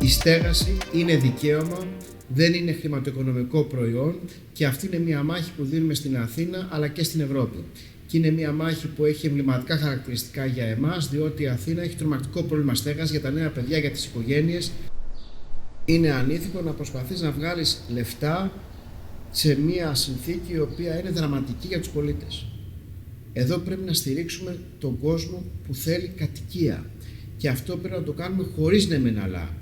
στέγαση είναι δικαίωμα, δεν είναι χρηματοοικονομικό προϊόν και αυτή είναι μια μάχη που δίνουμε στην Αθήνα αλλά και στην Ευρώπη. Και είναι μια μάχη που έχει εμβληματικά χαρακτηριστικά για εμάς, διότι η Αθήνα έχει τρομακτικό πρόβλημα στέγασης για τα νέα παιδιά, για τις οικογένειες. Είναι ανήθικο να προσπαθείς να βγάλεις λεφτά σε μια συνθήκη η οποία είναι δραματική για τους πολίτες. Εδώ πρέπει να στηρίξουμε τον κόσμο που θέλει κατοικία. Και αυτό πρέπει να το κάνουμε χωρίς ναι μεν αλλά,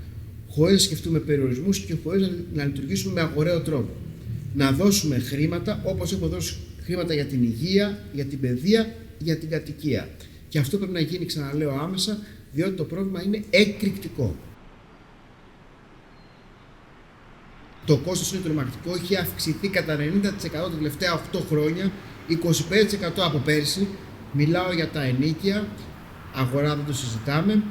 χωρίς να σκεφτούμε περιορισμούς και χωρίς να λειτουργήσουμε με αγοραίο τρόπο. Να δώσουμε χρήματα όπως έχω δώσει χρήματα για την υγεία, για την παιδεία, για την κατοικία. Και αυτό πρέπει να γίνει, ξαναλέω, άμεσα, διότι το πρόβλημα είναι εκρηκτικό. Το κόστος είναι τρομακτικό, έχει αυξηθεί κατά 90% τα τελευταία 8 χρόνια, 25% από πέρσι. Μιλάω για τα ενοίκια, αγορά δεν το συζητάμε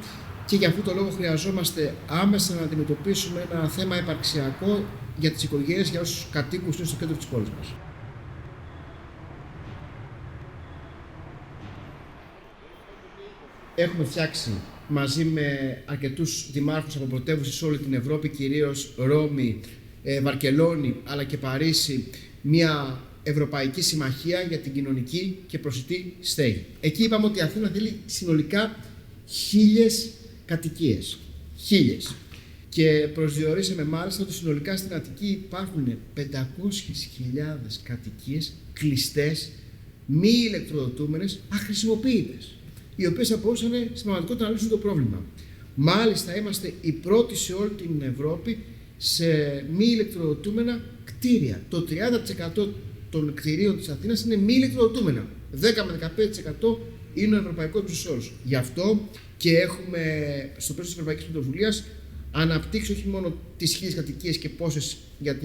και για αυτό το λόγο χρειαζόμαστε άμεσα να αντιμετωπίσουμε ένα θέμα υπαρξιακό για τις οικογένειες, για όσους κατοίκους είναι στο κέντρο της πόλης μας. Έχουμε φτιάξει μαζί με αρκετούς δημάρχους από πρωτεύουσες σε όλη την Ευρώπη, κυρίως Ρώμη, Βαρκελόνη αλλά και Παρίσι, μια Ευρωπαϊκή Συμμαχία για την κοινωνική και προσιτή στέγη. Εκεί είπαμε ότι η Αθήνα θέλει συνολικά 1.000 κατοικίες. 1.000. Και προσδιορίσαμε μάλιστα ότι συνολικά στην Αττική υπάρχουν 500.000 κατοικίες κλειστές, μη ηλεκτροδοτούμενες, αχρησιμοποιητές, οι οποίες θα μπορούσαν στην πραγματικότητα να λύσουν το πρόβλημα. Μάλιστα είμαστε οι πρώτοι σε όλη την Ευρώπη σε μη ηλεκτροδοτούμενα κτίρια. Το 30% των κτιρίων της Αθήνας είναι μη ηλεκτροδοτούμενα. 10 με 15% είναι ο ευρωπαϊκός μέσος όρος. Γι' αυτό και έχουμε στο πλαίσιο της Ευρωπαϊκής Πρωτοβουλίας αναπτύξει όχι μόνο τις 1.000 κατοικίες και πόσες για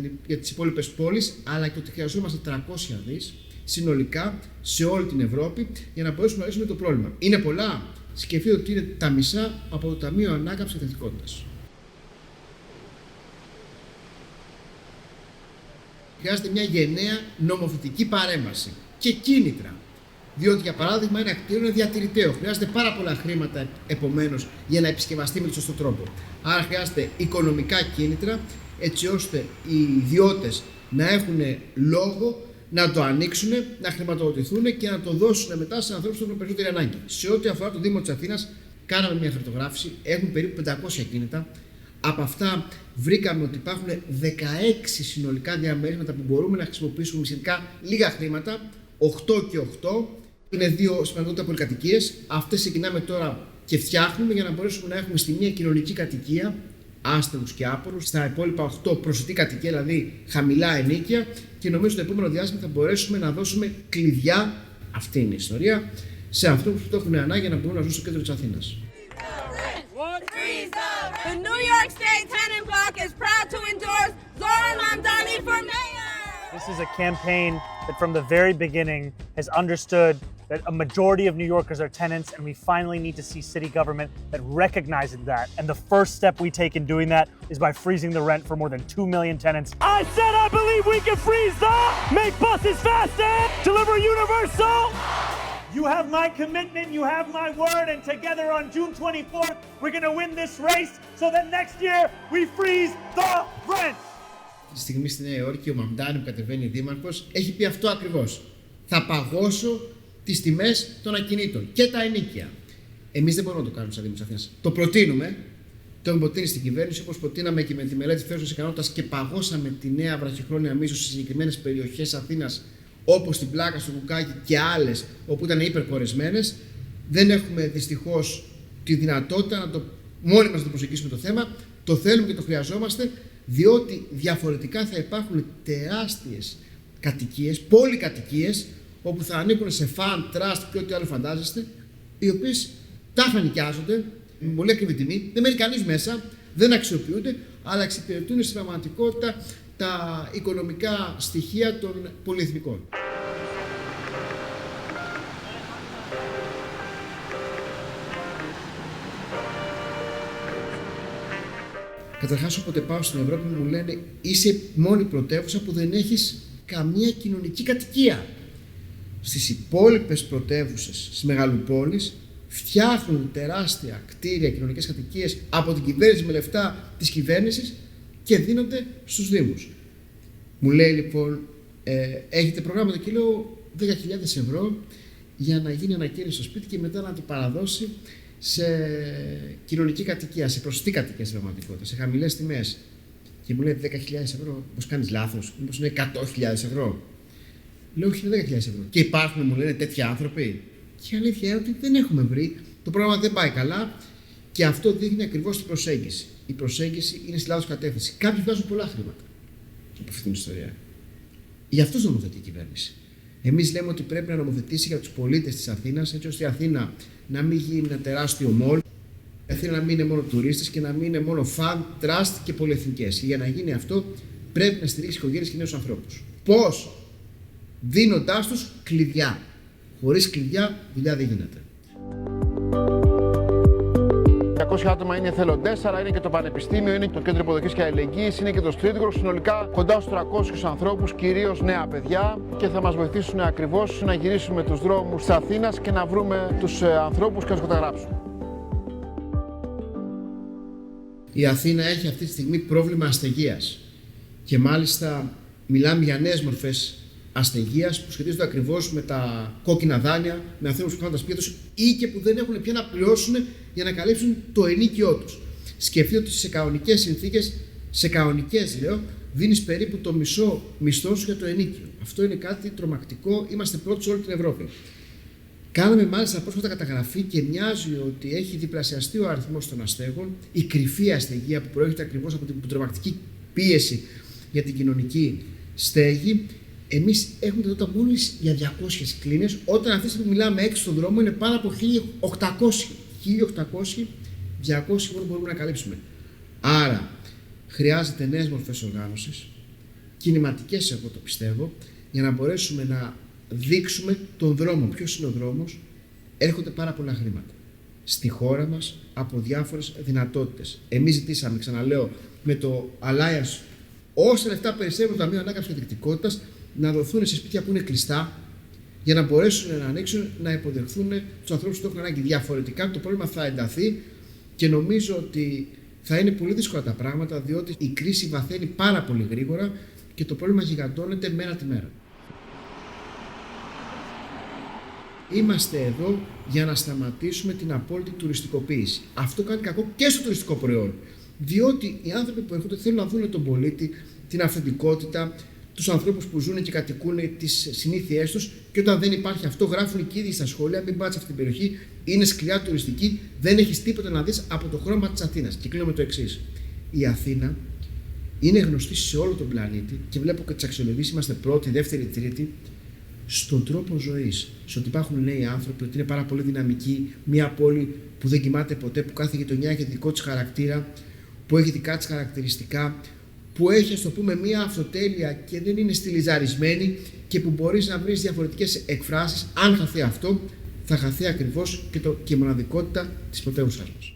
τις υπόλοιπες πόλεις, αλλά και ότι χρειαζόμαστε 300 δις συνολικά σε όλη την Ευρώπη για να μπορέσουμε να λύσουμε το πρόβλημα. Είναι πολλά. Σκεφτείτε ότι είναι τα μισά από το Ταμείο Ανάκαμψης και Ανθεκτικότητας. Χρειάζεται μια γενναία νομοθετική παρέμβαση και κίνητρα. Διότι, για παράδειγμα, ένα κτίριο είναι διατηρηταίο. Χρειάζεται πάρα πολλά χρήματα, επομένως, για να επισκευαστεί με τον σωστό τρόπο. Άρα, χρειάζεται οικονομικά κίνητρα, έτσι ώστε οι ιδιώτες να έχουν λόγο να το ανοίξουν, να χρηματοδοτηθούν και να το δώσουν μετά σε ανθρώπους που έχουν περισσότερη ανάγκη. Σε ό,τι αφορά το Δήμο της Αθήνας, κάναμε μια χαρτογράφηση. Έχουν περίπου 500 κίνητα. Από αυτά βρήκαμε ότι υπάρχουν 16 συνολικά διαμερίσματα που μπορούμε να χρησιμοποιήσουμε σχετικά λίγα χρήματα, 8 και 8. Είναι δύο σημαντικότητα πολυκατοικίες. Αυτές ξεκινάμε τώρα και φτιάχνουμε για να μπορέσουμε να έχουμε στη μία κοινωνική κατοικία, άστεγους και άπορους, στα υπόλοιπα 8 προσιτή κατοικία, δηλαδή χαμηλά ενοίκια, και νομίζω το επόμενο διάστημα θα μπορέσουμε να δώσουμε κλειδιά, αυτή είναι η ιστορία, σε ανθρώπους που το έχουν ανάγκη για να μπορούν να ζουν στο κέντρο της Αθήνας. The New York State Tenant Bloc is proud to endorse Zoran Mamdani for mayor. This is a campaign that from the very beginning has understood that a majority of New Yorkers are tenants, and we finally need to see city government that recognizes that. And the first step we take in doing that is by freezing the rent for more than 2 million tenants. I said I believe we can freeze the, make buses faster, deliver universal. You have my commitment, you have my word, and together on June 24th, we're going to win this race so that next year we freeze the rent. Τη στιγμή στη Νέα Υόρκη ο Μαμντάνι που κατεβαίνει δήμαρχος έχει πει αυτό ακριβώς. Θα παγώσω τις τιμές των ακινήτων και τα ενοίκια. Εμείς δεν μπορούμε να το κάνουμε σαν Δήμος Αθήνας. Το προτείνουμε, το έχουμε προτείνει στην κυβέρνηση, όπως προτείναμε και με τη μελέτη φέρουσας ικανότητας και παγώσαμε τη νέα βραχυχρόνια μίσθωση σε συγκεκριμένες περιοχές Αθήνας, όπως την Πλάκα, στο Κουκάκι και άλλες όπου ήταν υπερκορεσμένες. Δεν έχουμε δυστυχώς τη δυνατότητα μόνοι μας να το προσεγγίσουμε το θέμα. Το θέλουμε και το χρειαζόμαστε, διότι διαφορετικά θα υπάρχουν τεράστιες κατοικίες, πολυκατοικίες, όπου θα ανήκουν σε φαν, τραστ και ό,τι άλλο φαντάζεστε, οι οποίες τάχα νοικιάζονται με πολύ ακριβή τιμή, δεν μένει κανείς μέσα, δεν αξιοποιούνται, αλλά εξυπηρετούν στην πραγματικότητα τα οικονομικά στοιχεία των πολυεθνικών. Καταρχάς, όποτε πάω στην Ευρώπη μου λένε είσαι μόνη πρωτεύουσα που δεν έχεις καμία κοινωνική κατοικία. Στις υπόλοιπες πρωτεύουσες, στις μεγαλοπόλεις, φτιάχνουν τεράστια κτίρια, κοινωνικές κατοικίες από την κυβέρνηση με λεφτά της κυβέρνησης και δίνονται στους Δήμους. Μου λέει λοιπόν, έχετε προγράμματα και λέω 10.000 ευρώ για να γίνει ανακαίνιση στο σπίτι και μετά να το παραδώσει σε κοινωνική κατοικία, σε προσιτή κατοικία στην πραγματικότητα, σε χαμηλές τιμές. Και μου λέει 10.000 ευρώ, πώς κάνεις λάθος, μήπως είναι 100.000 ευρώ. Λέω όχι, είναι 10.000 ευρώ. Και υπάρχουν, μου λένε, τέτοιοι άνθρωποι. Και η αλήθεια είναι ότι δεν έχουμε βρει, το πρόγραμμα δεν πάει καλά και αυτό δείχνει ακριβώς την προσέγγιση. Η προσέγγιση είναι στη λάθος κατεύθυνση. Κάποιοι βγάζουν πολλά χρήματα από αυτή την ιστορία. Γι' αυτό νομοθετεί η κυβέρνηση. Εμείς λέμε ότι πρέπει να νομοθετήσει για τους πολίτες της Αθήνας, έτσι ώστε η Αθήνα να μην γίνει ένα τεράστιο μολ, η Αθήνα να μην είναι μόνο τουρίστες και να μην είναι μόνο φαν, τραστ και πολυεθνικές. Και για να γίνει αυτό, πρέπει να στηρίξει οικογένειες και νέους ανθρώπους. Πώς? Δίνοντάς τους κλειδιά. Χωρίς κλειδιά, δουλειά δεν γίνεται. 200 άτομα είναι εθελοντές, αλλά είναι και το Πανεπιστήμιο, είναι και το Κέντρο Υποδοχής και Αλληλεγγύης, είναι και το Street Group. Συνολικά κοντά στους 300 ανθρώπους, κυρίως νέα παιδιά, και θα μας βοηθήσουν ακριβώς να γυρίσουμε τους δρόμους της Αθήνας και να βρούμε τους ανθρώπους και να τους καταγράψουμε. Η Αθήνα έχει αυτή τη στιγμή πρόβλημα ασθεγείας. Και μάλιστα μιλάμε για νέες μορφές ασθεγείας που σχετίζονται ακριβώς με τα κόκκινα δάνεια, με ανθρώπους που κάνουν τα σπίτια τους ή και που δεν έχουν πια να πληρώσουν για να καλύψουν το ενοίκιό τους. Σκεφτείτε ότι σε κανονικές συνθήκες, σε κανονικές λέω, δίνεις περίπου το μισό μισθό σου για το ενοίκιο. Αυτό είναι κάτι τρομακτικό, είμαστε πρώτοι σε όλη την Ευρώπη. Κάναμε μάλιστα πρόσφατα καταγραφή και μοιάζει ότι έχει διπλασιαστεί ο αριθμός των αστέγων, η κρυφή ασθεγία που προέρχεται ακριβώς από την τρομακτική πίεση για την κοινωνική στέγη. Εμείς έχουμε τότε μόλις για 200 κλίνες, όταν αυτή τη στιγμή μιλάμε έξω στον δρόμο είναι πάνω από 1.800. 1.800, 200 μόνο μπορούμε να καλύψουμε. Άρα χρειάζεται νέες μορφές οργάνωσης, κινηματικές εγώ το πιστεύω, για να μπορέσουμε να δείξουμε τον δρόμο. Ποιος είναι ο δρόμος? Έρχονται πάρα πολλά χρήματα στη χώρα μας από διάφορες δυνατότητες. Εμείς ζητήσαμε, ξαναλέω, με το Alliance όσα λεφτά περισσεύουν το Ταμείο Ανάκαμψης και Ανθεκτικότητας να δοθούν σε σπίτια που είναι κλειστά για να μπορέσουν να ανοίξουν, να υποδεχθούν τους ανθρώπους που το έχουν ανάγκη. Διαφορετικά το πρόβλημα θα ενταθεί και νομίζω ότι θα είναι πολύ δύσκολα τα πράγματα, διότι η κρίση βαθαίνει πάρα πολύ γρήγορα και το πρόβλημα γιγαντώνεται μέρα τη μέρα. Είμαστε εδώ για να σταματήσουμε την απόλυτη τουριστικοποίηση. Αυτό κάνει κακό και στο τουριστικό προϊόν. Διότι οι άνθρωποι που έρχονται θέλουν να δουν τον πολίτη, την αυθεντικότητα, τους ανθρώπους που ζουν και κατοικούν, τις συνήθειές τους, και όταν δεν υπάρχει αυτό, γράφουν και ήδη στα σχόλια: μην πάτε σε αυτή την περιοχή, είναι σκληρά τουριστική, δεν έχεις τίποτα να δεις από το χρώμα της Αθήνας. Και κλείνω με το εξής. Η Αθήνα είναι γνωστή σε όλο τον πλανήτη και βλέπω και τις αξιολογήσεις, είμαστε πρώτη, δεύτερη, τρίτη, στον τρόπο ζωής. Στο ότι υπάρχουν νέοι άνθρωποι, ότι είναι πάρα πολύ δυναμική, μια πόλη που δεν κοιμάται ποτέ, που κάθε γειτονιά έχει δικό της χαρακτήρα, που έχει δικά της χαρακτηριστικά, που έχει, ας το πούμε, μια αυτοτέλεια και δεν είναι στιλιζαρισμένη και που μπορείς να βρεις διαφορετικές εκφράσεις. Αν χαθεί αυτό, θα χαθεί ακριβώς και η μοναδικότητα της πρωτεύουσάς μας.